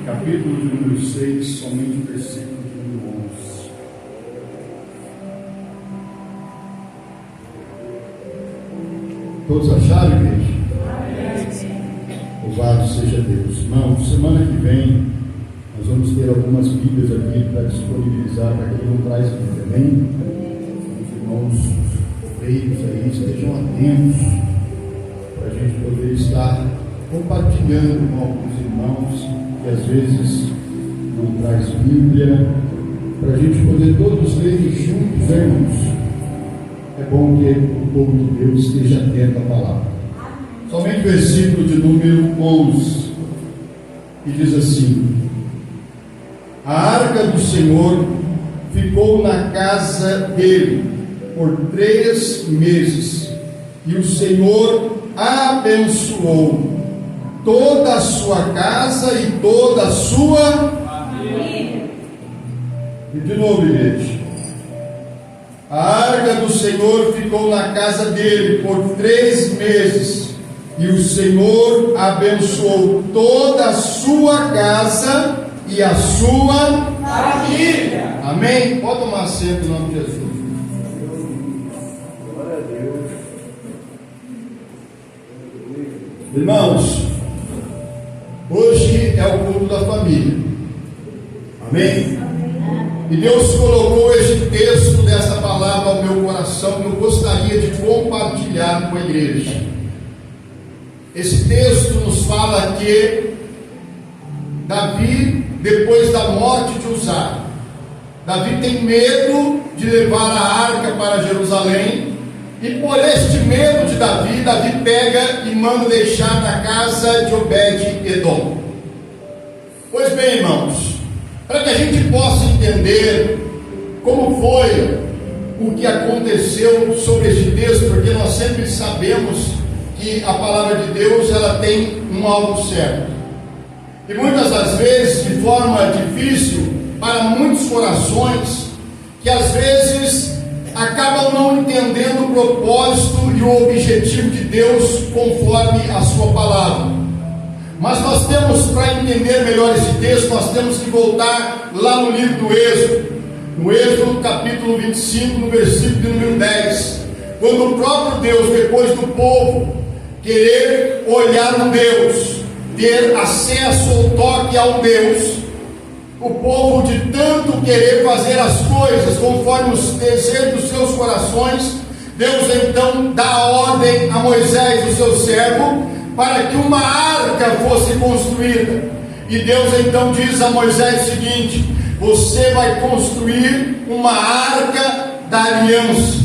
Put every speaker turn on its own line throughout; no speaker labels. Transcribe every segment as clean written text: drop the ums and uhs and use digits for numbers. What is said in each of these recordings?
Capítulo de número 6, somente o versículo de número 11. Todos acharam, igreja? Louvado seja Deus. Irmãos, semana que vem nós vamos ter algumas Bíblias aqui para disponibilizar para quem não traz Bíblia, amém? Os irmãos feios aí estejam atentos para a gente poder estar compartilhando com alguns irmãos que às vezes não traz Bíblia, para a gente poder todos ler juntos, irmãos. É bom que o povo de Deus esteja atento à palavra. Somente o versículo de número 11, que diz assim: a arca do Senhor ficou na casa dele por 3 meses, e o Senhor abençoou toda a sua casa e toda a sua família. E de novo, igreja. A arca do Senhor ficou na casa dele por 3 meses, e o Senhor abençoou toda a sua casa e a sua família. Amém? Pode tomar assento em nome de Jesus. Glória a Deus. Irmãos, hoje é o culto da família. Amém? E Deus colocou este texto dessa palavra ao meu coração que eu gostaria de compartilhar com a igreja. Esse texto nos fala que Davi, depois da morte de Uzá, Davi tem medo de levar a arca para Jerusalém, e por este medo de Davi, Davi pega e manda deixar na casa de Obed-Edom. Pois bem, irmãos, para que a gente possa entender como foi o que aconteceu sobre este texto, porque nós sempre sabemos que a palavra de Deus ela tem um alvo certo, e muitas das vezes de forma difícil para muitos corações, que às vezes acabam não entendendo o propósito e o objetivo de Deus conforme a sua palavra. Mas nós temos, para entender melhor esse texto, nós temos que voltar lá no livro do Êxodo, no Êxodo capítulo 25, no versículo de número 10, quando o próprio Deus, depois do povo querer olhar no Deus, ter acesso ou toque ao Deus, o povo de tanto querer fazer as coisas conforme os desejos dos seus corações, Deus então dá a ordem a Moisés, o seu servo, para que uma arca fosse construída. E Deus então diz a Moisés o seguinte: você vai construir uma arca da aliança.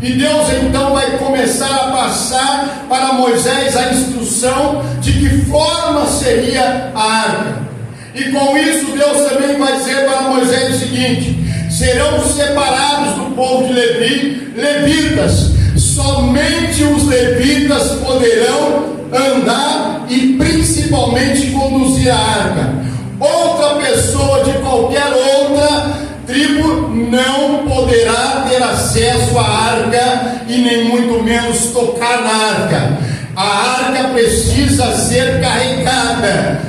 E Deus então vai começar a passar para Moisés a instrução de que forma seria a arca. E com isso Deus também vai dizer para Moisés o seguinte: serão separados do povo de Levi, levitas. Somente os levitas poderão andar e principalmente conduzir a arca. Outra pessoa de qualquer outra tribo não poderá ter acesso à arca e nem muito menos tocar na arca. A arca precisa ser carregada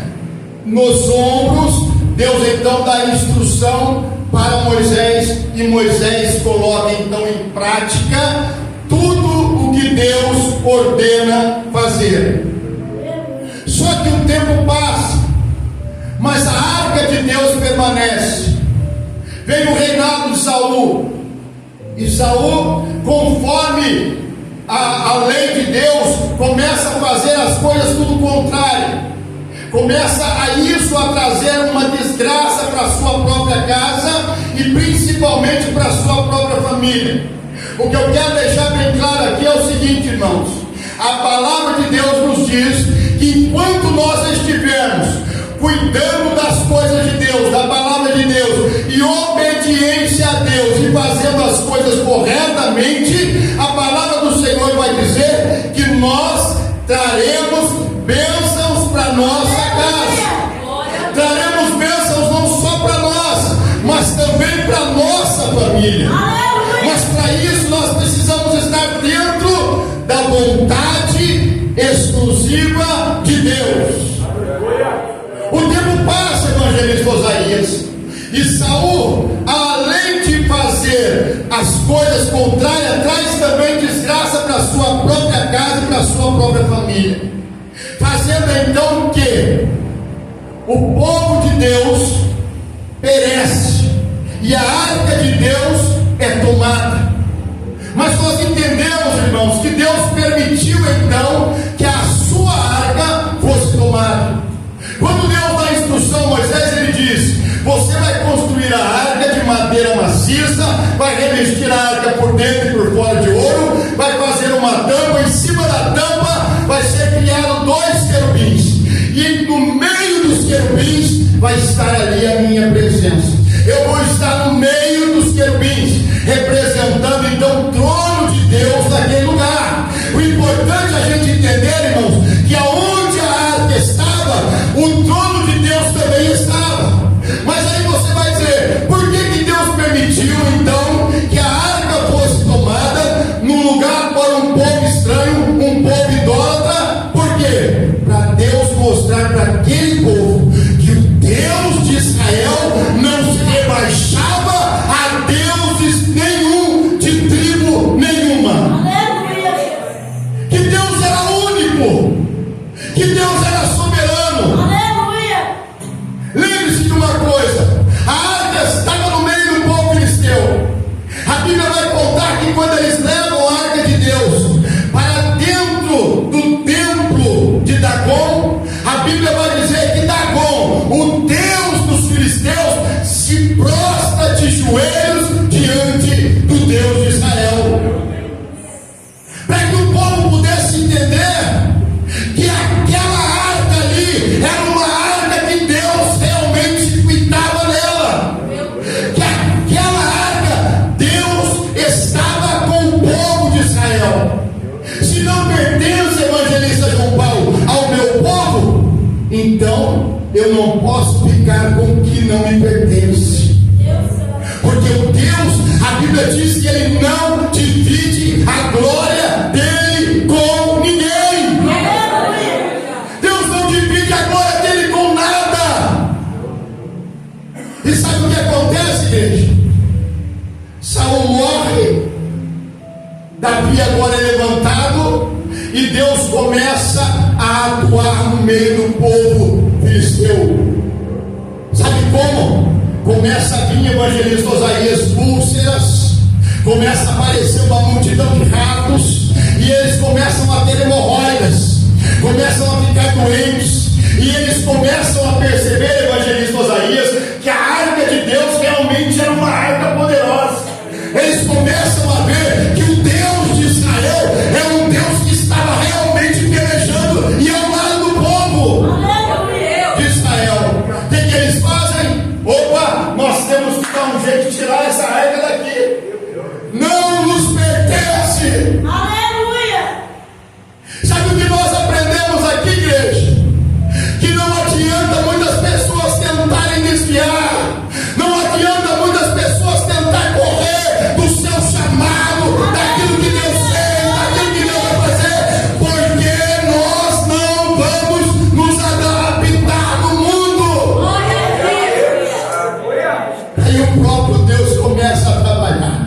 nos ombros. Deus então dá a instrução para Moisés, e Moisés coloca então em prática tudo o que Deus ordena fazer. Só que o tempo passa, mas a arca de Deus permanece. Veio o reinado de Saul, e Saul, conforme a lei de Deus, começa a fazer as coisas tudo contrário. Começa a trazer uma desgraça para a sua própria casa e principalmente para a sua própria família. O que eu quero deixar bem claro aqui é o seguinte, irmãos: a palavra de Deus nos diz que enquanto nós estivermos cuidando das coisas de Deus, da palavra de Deus, e obediência a Deus, e fazendo as coisas corretamente, a palavra do Senhor vai dizer que nós traremos bênçãos para nossa casa. Traremos bênçãos não só para nós, mas também para nossa família. Mas para isso nós precisamos estar dentro da vontade exclusiva de Deus. evangelista Osaías. E Saul, além de fazer as coisas contrárias, traz também desgraça para a sua própria casa e para a sua própria família, fazendo então que o povo de Deus perece e a arca de Deus é tomada. Mas nós entendemos, irmãos, que Deus permitiu então que a sua arca fosse tomada. Quando Deus dá a instrução a Moisés, ele diz: você vai construir a arca de madeira maciça, vai revestir a arca por dentro e por fora de ouro, vai fazer uma tampa, em cima da tampa vai ser criado 2 querubins, e no meio dos querubins vai estar ali a minha presença. Eu vou estar no meio dos querubins, representando então o trono de Deus naquele lugar. O importante é a gente entender, irmãos, que aonde a arca estava, o trono de Deus também estava. Mas aí você vai dizer: por que Deus permitiu então que a arca fosse tomada num lugar para um povo estranho, um povo idólatra? Por quê? Para Deus mostrar para aquele povo que o Deus de Israel não se rebaixava a deuses nenhum, de tribo nenhuma. Que Deus era único, que Deus era soberano. Lembre-se de uma coisa: a arca estava no meio do povo filisteu. A Bíblia vai contar que quando eles levam a arca de Deus para dentro do templo de Dagon, a Bíblia vai dizer que Dagon, o Deus dos filisteus, se prostra de joelhos diante do Deus de Israel. Para que o povo pudesse entender que aquela arca ali era uma arca que Deus realmente cuidava nela, que aquela arca, Deus estava com o povo de Israel. Se não pertence, evangelista João Paulo, ao meu povo, então eu não posso ficar com o que não me pertence. Porque o Deus, a Bíblia diz que Ele não divide a glória dele com ninguém. Deus não divide a glória dele com nada. E sabe o que acontece, igreja? Saul morre, Davi agora é levantado, e Deus começa a atuar no meio do povo filisteu. Sabe como? Começa a vir, evangelista Osaías, úlceras, começa a aparecer uma multidão de ratos, e eles começam a ter hemorroidas, começam a ficar doentes, e eles começam a perceber, evangelista Osaías, que a arca de Deus realmente era uma arca poderosa. Eles começam a ver que o Deus de Israel é um Deus que estava realmente pelejando e ao lado do povo de Israel. O que eles fazem? Opa, nós temos que dar um jeito de tirar essa arca daqui. Não nos pertence.
Aleluia!
Sabe o que nós aprendemos aqui, igreja? Que não adianta muitas pessoas tentarem desviar, não adianta muitas pessoas tentar correr do seu chamado, daquilo que Deus fez, daquilo que Deus vai fazer, porque nós não vamos nos adaptar no mundo. Aí o próprio Deus começa a trabalhar.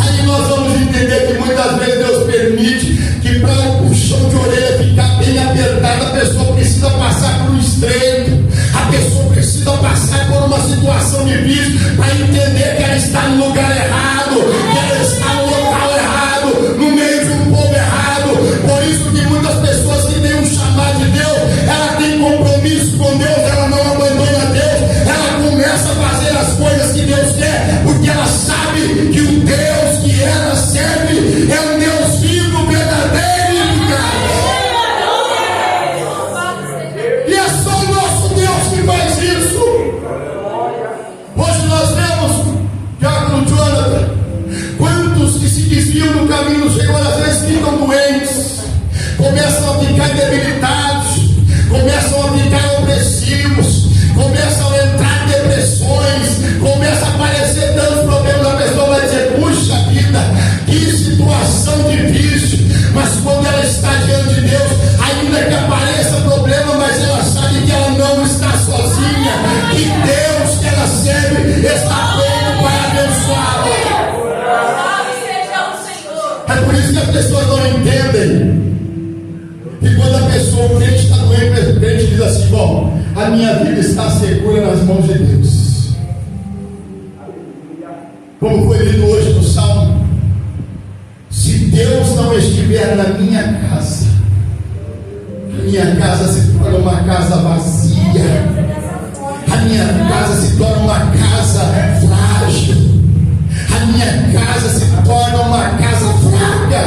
Aí nós vamos entender que muitas vezes Deus permite que para o puxão de orelha ficar bem apertado, a pessoa precisa passar por um estreito, a pessoa precisa passar por uma situação difícil para entender que ela está no lugar errado, que ela está no local errado, no meio de um povo errado. Por isso que muitas pessoas que têm um chamado de Deus, ela tem compromisso com Deus, ela não abandona Deus, ela começa a fazer as coisas que Deus quer, porque ela sabe que o Deus que ela serve é um Deus vivo, verdadeiro e eficaz. E é só o nosso Deus que faz isso. Hoje nós vemos Diácono Jonathan que Deus que ela serve está pronto para abençoá-la. É por isso que as pessoas não entendem. E quando a pessoa, o crente está doente, o crente diz assim: bom, a minha vida está segura nas mãos de Deus. Como foi lido hoje no Salmo: se Deus não estiver na minha casa se torna uma casa vazia, a minha casa se torna uma casa frágil, a minha casa se torna uma casa fraca.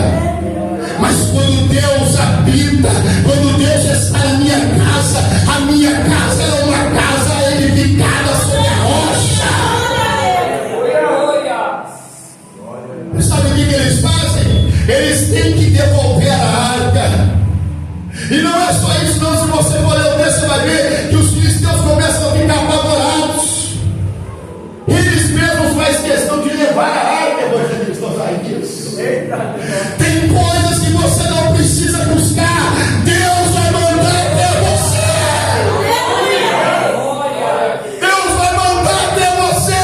Mas quando Deus habita, quando Deus está na minha casa, a minha casa é uma casa edificada sobre a rocha. Sabe o que eles fazem? Eles têm que devolver a arca. E não é só isso não, se você for ler o texto, você vai ver que os filisteus começam a ficar apavorados. Eles mesmos fazem questão de levar a arca, evangelista Osaías. Tem coisas que você não precisa buscar, Deus vai mandar até você. Deus vai mandar até você.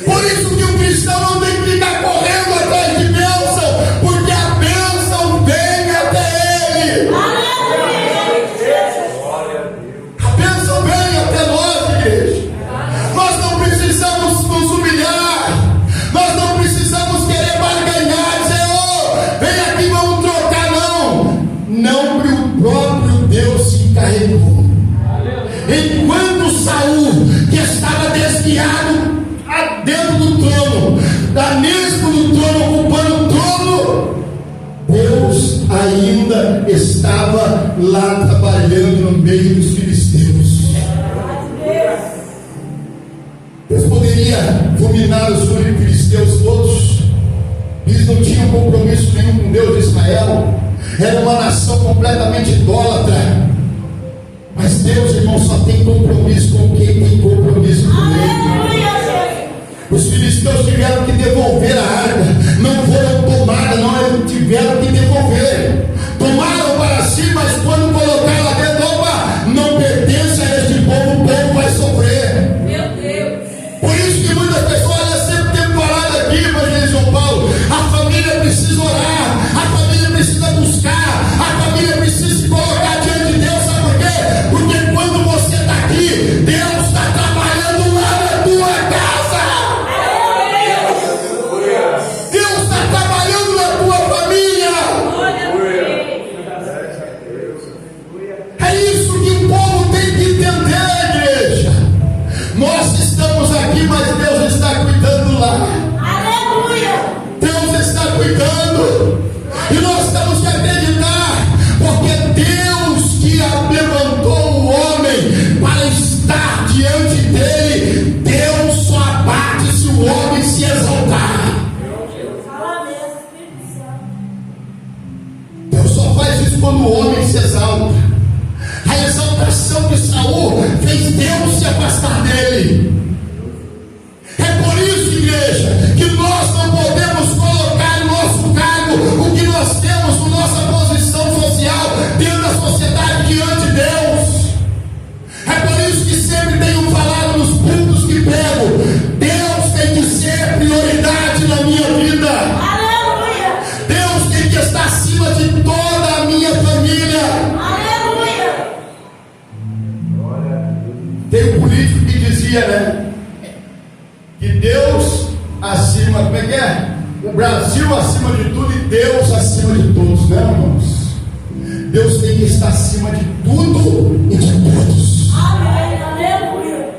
Por isso que o cristão não tem que ficar correndo atrás de bênção, porque a bênção vem até ele. A bênção vem até nós, igreja. Nós não precisamos nos humilhar, nós não precisamos querer barganhar, dizer: oh, vem aqui, vamos trocar. Não que o próprio Deus se encarregou. Enquanto Saul, que estava desviado dentro do trono, mesmo do trono, ocupando o trono, Deus ainda estava lá trabalhando no meio dos filisteus. Deus poderia fulminar os filisteus todos. Eles não tinham compromisso nenhum com Deus de Israel. Era uma nação completamente idólatra. Mas Deus, irmão, só tem compromisso com quem tem compromisso com Ele. Os filisteus tiveram que devolver a arca. Não foram tomadas, não, eles tiveram que devolver. Tomaram para si, mas quando colocaram lá dentro, opa, não pertence a este povo, o povo vai sofrer.
Meu Deus.
Por isso que muitas pessoas, eu sempre tenho falado aqui, evangelista João Paulo, a família precisa orar, a família precisa buscar, a família precisa se colocar diante de Deus. Sabe por quê? Porque quando você está aqui, Deus está trabalhando lá na tua casa. Deus está trabalhando na tua família. É isso que o povo tem que entender, igreja. Nós estamos aqui, mas Deus está cuidando lá. Deus está cuidando. E nós temos que acreditar, porque Deus que levantou o homem para estar diante dele, Deus só abate se o homem se exaltar. Deus só faz isso quando o homem se exalta. A exaltação de Saul fez Deus se afastar dele. É por isso, igreja, que nós não podemos colocar no nosso cargo o que nós temos na nossa posição social dentro da sociedade diante de Deus. É por isso que sempre tenho falado nos cultos que prego: Deus tem que ser prioridade na minha vida.
Aleluia.
Deus tem que estar acima de toda a minha família.
Aleluia.
Tem um político que dizia, né, que Deus acima, como é que é? O Brasil acima de tudo e Deus acima de todos, né, irmãos? Deus tem que estar acima de tudo e de todos.
Aleluia.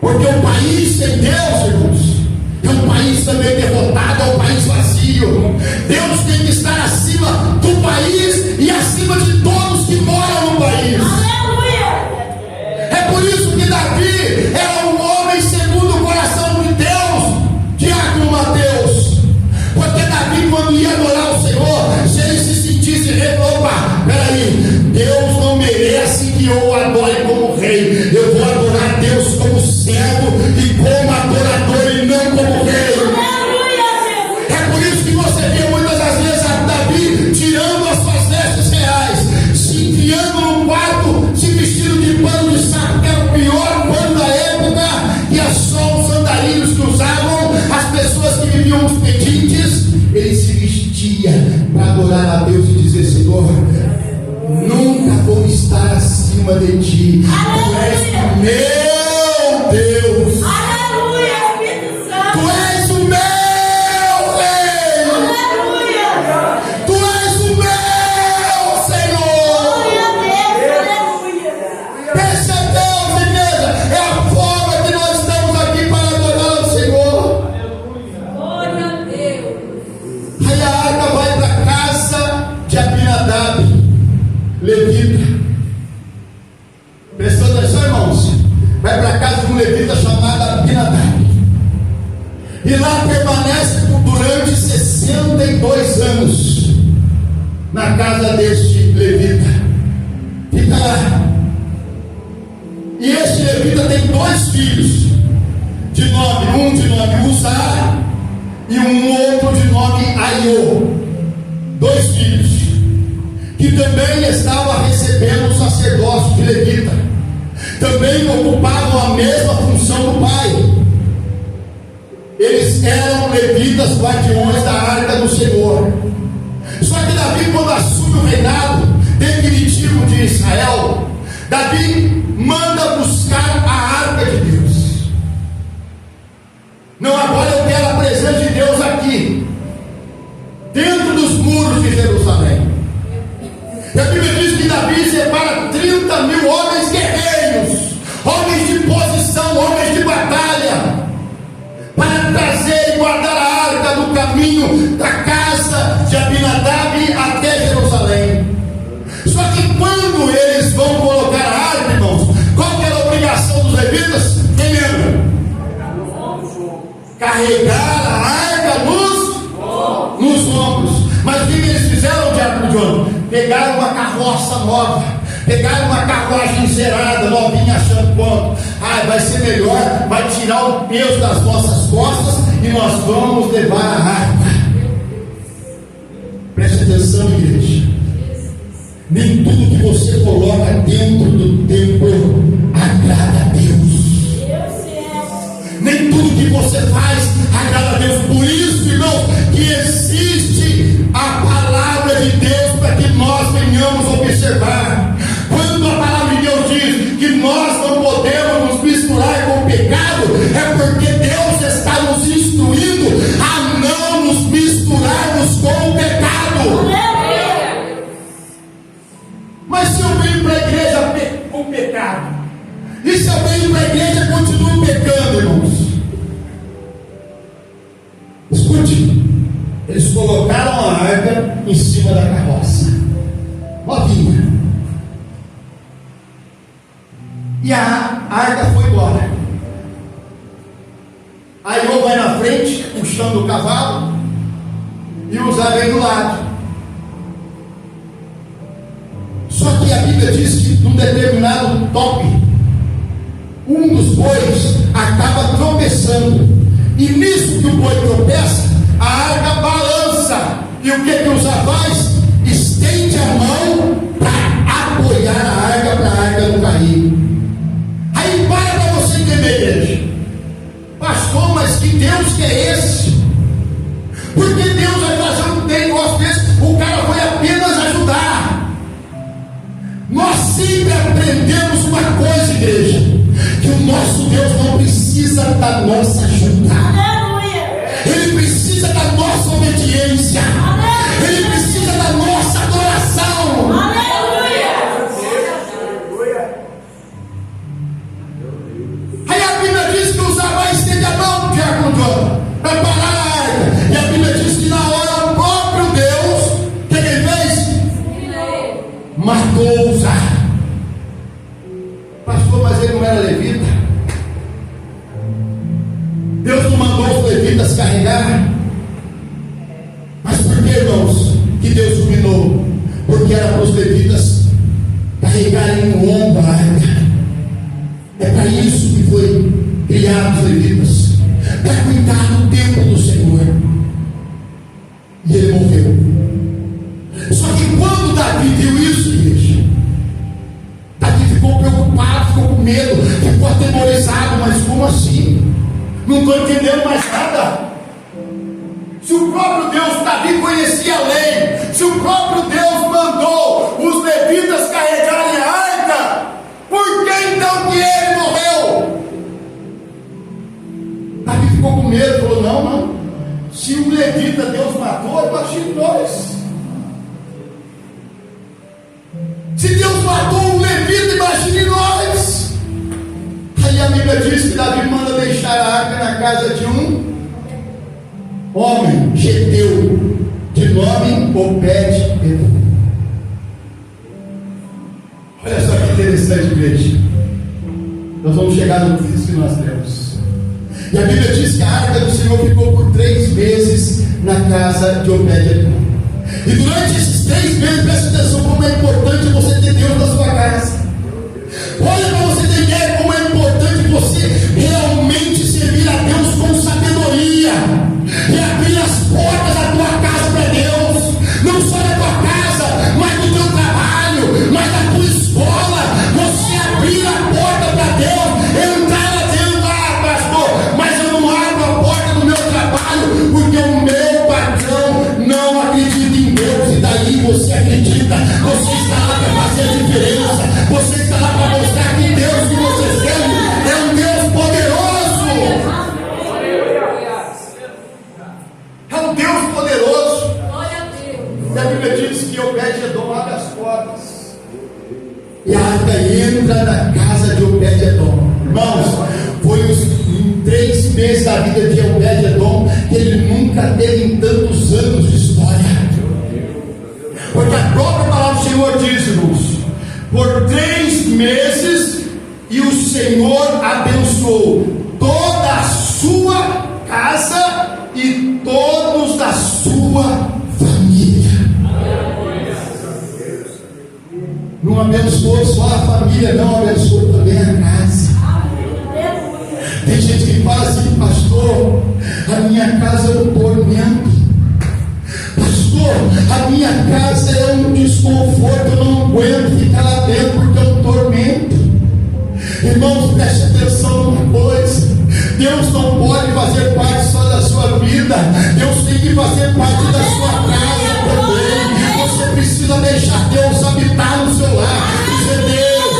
Porque o país sem Deus, irmãos, é um país também derrotado, é um país vazio. Deus tem que estar acima do país e acima de todos que moram no país.
Aleluia.
É por isso que Davi era um homem segundo o coração de Deus, Diácono Mateus. Porque Davi, quando ia adorar o Senhor, se ele se sentisse rei, opa, peraí, Deus não merece que eu o adore como rei. Eu vou adorar Deus como servo e como adorador e não como rei. É por isso que você vê muitas das vezes a Davi tirando as suas vestes reais, se enfiando num quarto, se vestindo de pano de saco, que era o pior acima de ti. Tu és o meu Deus.
Aleluia, Espírito Santo.
Tu és o meu Rei.
Aleluia.
Tu és o meu Senhor.
Glória a Deus. Aleluia.
Percebeu, igreja? É a forma que nós estamos aqui para adorar o Senhor.
Glória a Deus.
Aí a arca vai para a casa de Abinadab, levita. Prestando atenção, irmãos? Vai para a casa de um levita chamado Abinadab. E lá permanece durante 62 anos na casa deste levita. Fica lá. E este levita tem 2 filhos, um de nome Uzá e um outro de nome Aiô. 2 filhos que também estavam recebendo o sacerdócio de levita, também ocupavam a mesma função do pai. Eles eram levitas guardiões da arca do Senhor. Só que Davi, quando assume o reinado definitivo de Israel, Davi manda buscar a arca de Deus. Não, agora eu quero a presença de Deus aqui, dentro dos muros de Jerusalém. E a Bíblia diz que Davi separa 30 mil homens guerreiros, homens de posição, homens de batalha, para trazer e guardar a arca no caminho da casa de Abinadab até Jerusalém. Só que quando eles vão colocar a arca, irmãos, qual que era a obrigação dos levitas? Quem lembra? Carregar a arca nos ombros. Mas o que eles fizeram, diabo de ouro? Pegaram uma carroça nova, pegaram uma carruagem encerada, novinha, achando quanto? Vai ser melhor, vai tirar o peso das nossas costas e nós vamos levar a arca. Preste atenção, igreja. Nem tudo que você coloca dentro do templo agrada a Deus. Nem tudo que você faz agrada a Deus. Por isso, irmão, que existe a palavra de Deus para que nós venhamos observar. Quando a palavra de Deus diz que nós não podemos nos misturar com o pecado, é porque Deus está nos instruindo a não nos misturarmos com o pecado. Mas se eu venho para a igreja com pecado, e se eu venho para a igreja e continuo pecando, irmãos? Escute, eles colocaram a arca em cima da carroça, novinha, e a arca foi embora. Aí Aiô vai na frente, puxando o cavalo, e Uzá vem do lado. Só que a Bíblia diz que num determinado toque, um dos bois acaba tropeçando, e nisso que o boi tropeça, a arca balança, e o que Uzá faz? Estende a mão para apoiar a arca, para a arca não cair. Aí para você entender, igreja. Pastor, mas que Deus que é esse? Porque Deus vai fazer um negócio desse, o cara vai apenas ajudar. Nós sempre aprendemos uma coisa, igreja, que o nosso Deus não precisa da nossa ajuda. Ele precisa da nossa obediência. Ele precisa da nossa adoração. Aí a Bíblia diz que Uzá vai estender a mão, para parar a arca. E a Bíblia diz que na hora o próprio Deus, o que ele fez? Matou Uzá. Pastor, mas ele não era levita? Deus não mandou os levitas carregar? Mas por que, irmãos, que Deus combinou? Porque era para os levitas carregarem no ombro a arca. É para isso que foi criado os levitas, para cuidar do templo do Senhor. E ele morreu. Só que quando Davi viu isso, igreja, Davi ficou preocupado, ficou com medo, ficou atemorizado. Mas como assim? Não estou entendendo mais nada. Se o próprio Deus, Davi conhecia a lei, se o próprio Deus mandou os levitas carregarem a arca, levita Deus matou, imagine nós. Se Deus matou um levita, imagine nós. Aí a Bíblia diz que Davi manda deixar a arca na casa de um homem, geteu, de nome Obed-edom. Olha só que interessante, igreja. Nós vamos chegar no texto que nós temos. E a Bíblia diz que a arca do Senhor ficou por 3 meses na casa de Obed-edom. E durante esses 3 meses, preste atenção como é importante você ter Deus na sua casa. Olha para você ter ideia como é importante você realmente servir a Deus com sabedoria e abrir as portas da tua casa para Deus, não só da tua casa, mas do teu trabalho, mas da tua escola. Você abrir a porta para Deus, entrar lá dentro, pastor, mas eu não abro a porta do meu trabalho porque o meu patrão não acredita em Deus, e daí você acredita. Você está lá para fazer a diferença, você está lá para mostrar que Deus que você serve é um Deus poderoso. É um Deus poderoso. E a Bíblia diz que Obed-edom abre as portas e a arca entra na casa de Obed-edom. Irmãos, foi em 3 meses da vida de Obed-edom que ele nunca teve em tantos anos de história. Porque a própria palavra do Senhor diz, irmãos, por 3 meses, e o Senhor abençoou toda a sua casa e todos da sua família. Não abençoou só a família, não, abençoou também a casa. Tem gente que fala assim: pastor, a minha casa é um tormento. Pastor, a minha casa é um desconforto, eu não aguento ficar lá dentro porque é um tormento. Irmãos, preste atenção numa coisa: Deus não pode fazer parte só da sua vida, Deus tem que fazer parte da sua casa também. Você precisa deixar Deus habitar no seu lar. Dizer: Deus,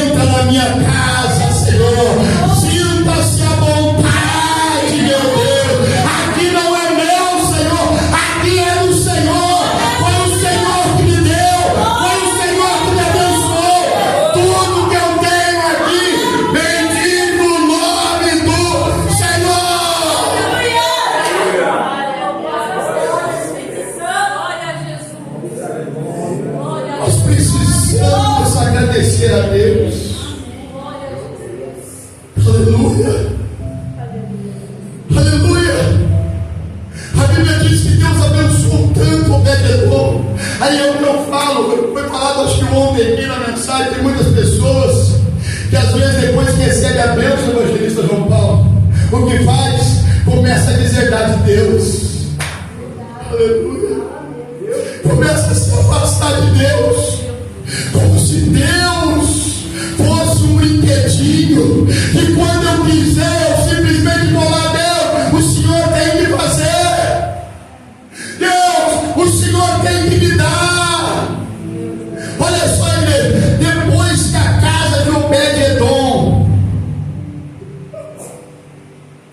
entra na minha casa, Senhor, sinta-se à vontade, meu Deus. Aqui não é meu, Senhor, aqui é do Senhor. Foi o Senhor que me deu, foi o Senhor que me abençoou. Tudo que eu tenho aqui, bendito o nome do Senhor. Nós precisamos agradecer a Deus. Aleluia. Aleluia. A Bíblia diz que Deus abençoou tanto Obed-edom. Aí é o que eu falo, foi falado acho que ontem aqui na mensagem. Tem muitas pessoas que às vezes depois que recebe a bênção do evangelista João Paulo, o que faz? Começa a deserdar de Deus. Aleluia. Começa a se afastar de Deus, como se Deus fosse um brinquedinho, que quando eu quiser eu simplesmente vou lá: Deus, o Senhor tem que fazer, Deus, o Senhor tem que me dar. Olha só, igreja, depois que a casa de Obed-edom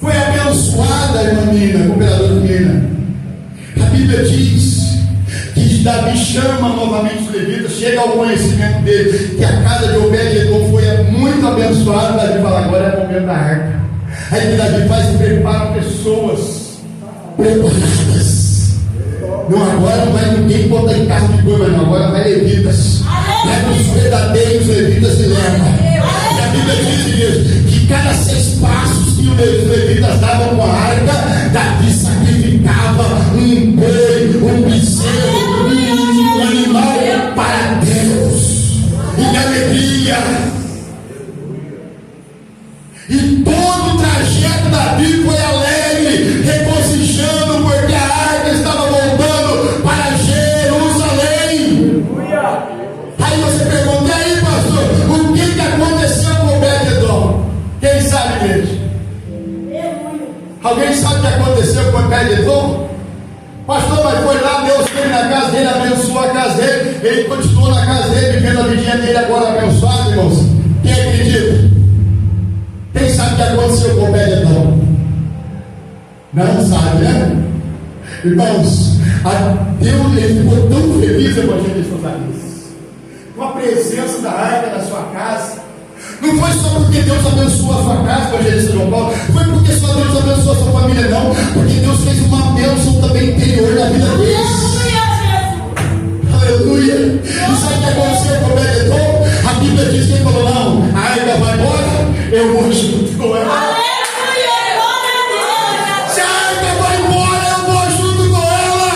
foi abençoada, irmã Nina, cooperadora Nina, a Bíblia diz que Davi chama novamente os levitas, chega ao conhecimento dele que a casa de Obed-edom foi muito abençoada. Davi fala: agora é o momento da arca. Aí que Davi faz e prepara pessoas preparadas. Não, agora não vai ninguém botar em casa de boi, mas não, agora vai levitas. Leva os verdadeiros levitas e leva. E a Bíblia diz, igreja, que cada 6 passos que os levitas davam com a arca, Davi sacrificava um boi, um bezerro, um animal para Deus, em alegria. E todo o trajeto Davi foi alegre, regozijando, porque a arca estava voltando para Jerusalém. Aí você pergunta: e aí, pastor, o que aconteceu com Obed-edom? Quem sabe, igreja? Alguém sabe o que aconteceu com Obed-edom? Pastor, mas foi lá, Deus veio na casa dele, abençoou a casa dele, ele continuou na casa dele, vivendo a vidinha dele agora abençoado, irmãos. Quem acredita? Quem sabe o que aconteceu com Obed-edom? Não sabe, né? Irmãos, Deus ele ficou tão feliz, evangelista Isaías, com a presença da arca na sua casa. Não foi só porque Deus abençoou a sua casa, evangelista João Paulo, foi porque só Deus abençoou a sua família, não, porque Deus fez uma bênção também interior na vida deles. Aleluia! E sabe o que aconteceu com o Obed-edom? A Bíblia diz que ele falou: não, a arca vai embora, eu vou junto com ela. Se a arca vai embora, eu vou junto com ela,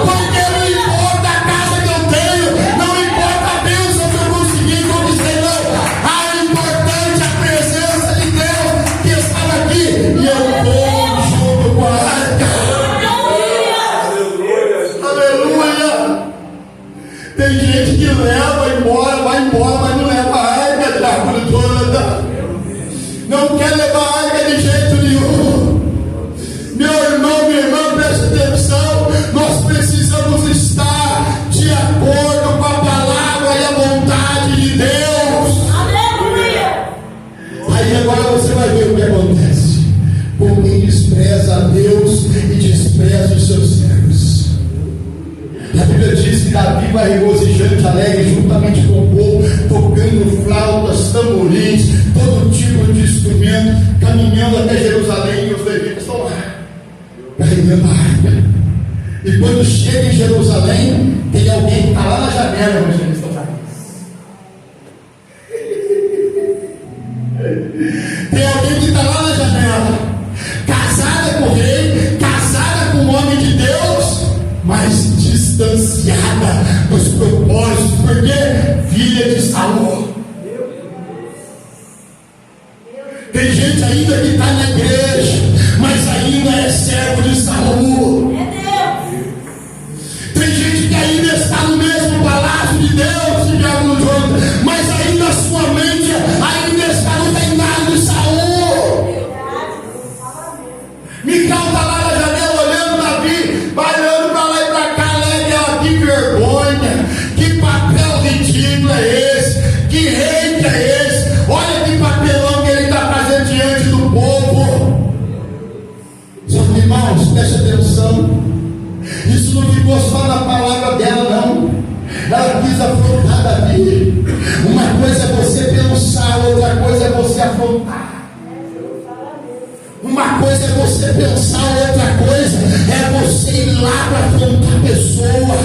porque não importa a casa que eu tenho, não importa a bênção que eu consegui conquistar, não. A importante é a presença de Deus que estava aqui, e eu vou junto com a arca. Aleluia! Tem gente que leva embora, vai embora, mas não leva a arca, Drácula toda. Não quer levar a arca de jeito nenhum. Meu irmão, minha irmã, preste atenção. Nós precisamos estar de acordo com a palavra e a vontade de Deus.
Aleluia!
Aí agora você vai ver o que acontece. Por quem despreza a Deus e despreza os seus servos. A Bíblia diz que Davi vai regozijante, alegre, juntamente com o povo, tocando flautas, tamborins, todo tipo de instrumento, caminhando até Jerusalém, e os levitas estão lá, carregando a arca. E quando chega em Jerusalém, tem alguém que está lá na janela, mas eles estão lá. Tem alguém que está lá na janela, casada com o rei, casada com o homem de Deus, mas distanciada dos propósitos, porque filha de Saul. Tem gente ainda que está na igreja, mas ainda é servo de Saul. Tem gente que ainda está no mesmo palácio de Deus, de Diabo Jonas, mas ainda a sua mente ainda está no reinado de Saul. Mical está lá na janela olhando Davi, bailando para lá e para cá, ela, que vergonha, que papel ridículo é esse, que rei que é esse, olha que papelão que ele está fazendo diante do povo. Só que, irmãos, preste atenção, isso não ficou só na palavra dela, não. Ela quis afrontar Davi. Uma coisa é você pensar, outra coisa é você afrontar. Uma coisa é você pensar, outra coisa é você ir lá para afrontar a pessoa.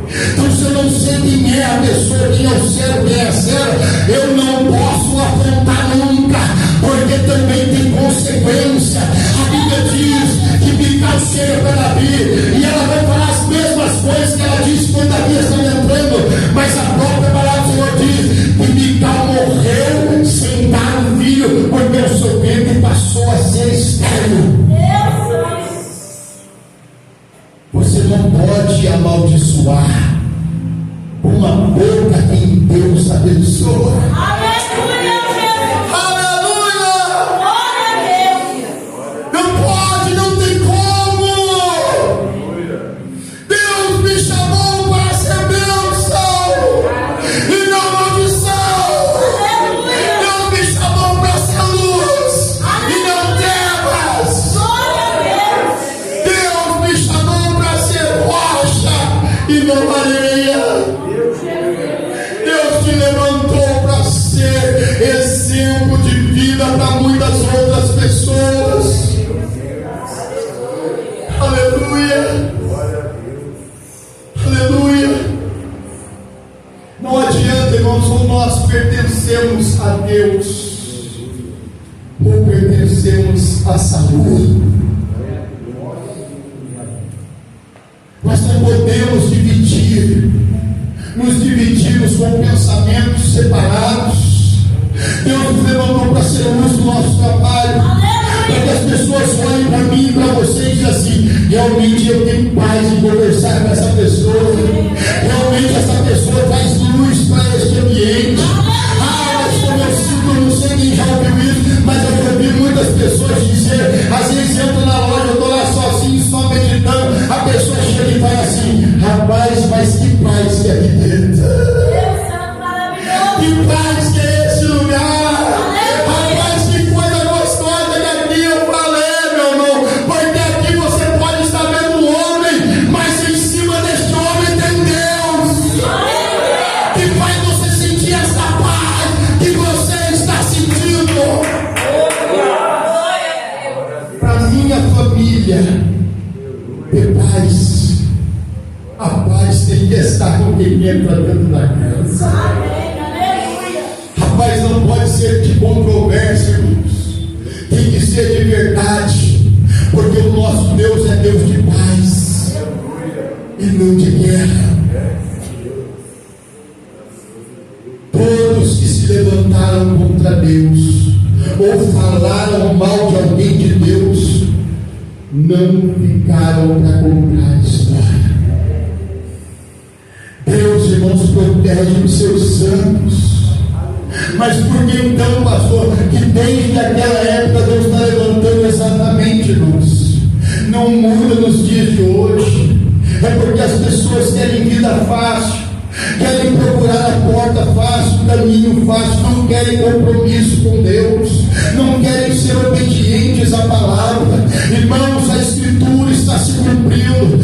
Então, se eu não sei quem é a pessoa, quem é o céu, quem é a cera, eu não posso afrontar nunca, porque também tem consequência. A Bíblia diz que Mical chega para Davi e ela vai falar as mesmas coisas que ela disse quando Davi estava entrando, mas a própria palavra do Senhor diz que Mical morreu sem dar um filho, porque o seu ventre passou a ser estéril. Você não pode amaldiçoar uma boca que Deus abençoa.
Aleluia!
Não pode, não tem como. Deus me chamou para ser bênção e não maldição. Deus me chamou para ser luz e não trevas. Deus me chamou para ser rocha e não areia. Deus te levantou para ser exemplo de vida para muitas outras pessoas. Aleluia. Aleluia. Não adianta, irmãos, ou nós pertencemos a Deus ou pertencemos a Saul. Nós não podemos nos dividirmos com pensamentos separados. Deus nos levantou para ser luz do nosso trabalho, para que as pessoas olhem para mim e para você e dizem assim: realmente eu tenho paz em conversar com essa pessoa, realmente essa pessoa faz luz para este ambiente. Mas como eu sinto, eu não sei quem já ouviu isso, mas eu já ouvi muitas pessoas dizer, às vezes entro na loja, eu estou lá sozinho, só meditando, a pessoa chega e fala assim: rapaz, mas que paz que é aqui dentro, que paz que você está sentindo. Para minha família, ter paz. A paz tem que estar com quem entra dentro da casa. A paz não pode ser de controvérsia, irmãos. Tem que ser de verdade, porque o nosso Deus é Deus de paz e não de guerra. Todos que se levantaram contra Deus ou falaram mal de alguém de Deus não ficaram para contar a história. Deus, irmãos, protege os seus santos. Mas por que então, pastor, que desde aquela época Deus está levantando exatamente, irmãos? Não muda nos dias de hoje. É porque as pessoas querem vida fácil, querem procurar a porta fácil, o caminho fácil, não querem compromisso com Deus, não querem ser obedientes à palavra. Irmãos, a Escritura está se cumprindo.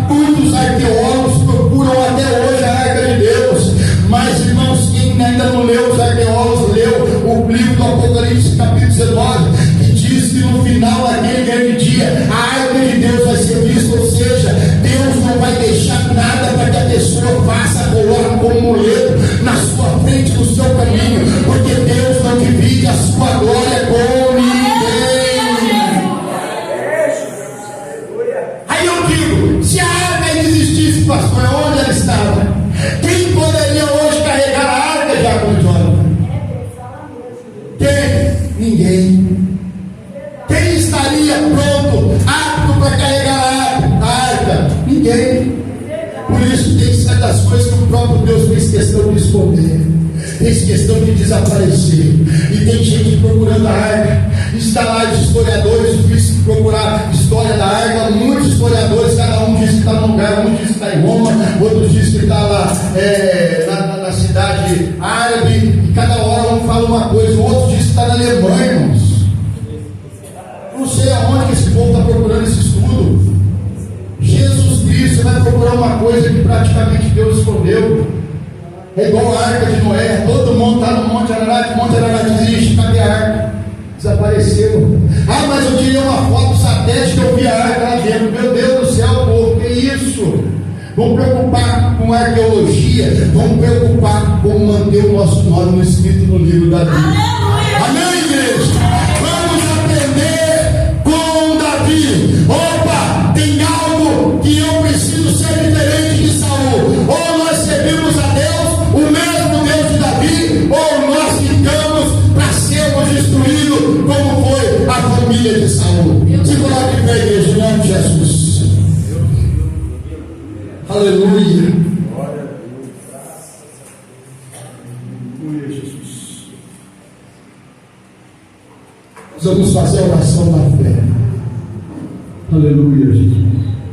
Muitos arqueólogos procuram até hoje a arca de Deus, mas, irmãos, quem ainda não leu, os arqueólogos leu o livro do Apocalipse, capítulo 19, que diz que no final daquele grande dia a arca de Deus vai ser vista, ou seja, Deus não vai deixar nada para que a pessoa faça, coloque como muleto na sua frente, no seu caminho, porque Deus não divide a sua glória com ninguém. Aí eu digo, se a arca existisse, pastor, onde ela estava? Quem poderia hoje carregar a arca de água de Jonathan? Quem? Ninguém. Quem estaria pronto, apto para carregar a arca? Ninguém. Por isso tem certas coisas que o próprio Deus fez questão de esconder, fez questão de desaparecer. E tem gente procurando a arca. Está lá os historiadores, dizem procurar a história da arca. Muitos historiadores, cada um diz que está no lugar, um diz que está em Roma, outros diz que está lá na cidade árabe, e cada hora um fala uma coisa, o outro diz que está na Alemanha, irmãos. Não sei aonde que esse povo está procurando esse estudo. Jesus Cristo vai procurar uma coisa que praticamente Deus escondeu. É igual a arca de Noé. Todo mundo está no Monte Ararat. Monte Ararat existe, cadê a arca? Desapareceu. Ah, mas eu tirei uma foto satélite que eu vi a arca lá dentro. Meu Deus do céu, povo, que isso? Vamos preocupar com arqueologia. Vamos preocupar com manter o nosso nome escrito no livro da Bíblia. Amém, igreja? Vamos aprender com Davi. Opa, tem algo que eu preciso ser diferente de Saul. Ou nós servimos a Deus, o mesmo Deus de Davi, ou nós ficamos para sermos destruídos, como foi a família de Saul. Se coloque para a igreja, em nome de Jesus. Aleluia. Aleluia, Jesus. Nós vamos fazer a oração da fé. Aleluia, Jesus.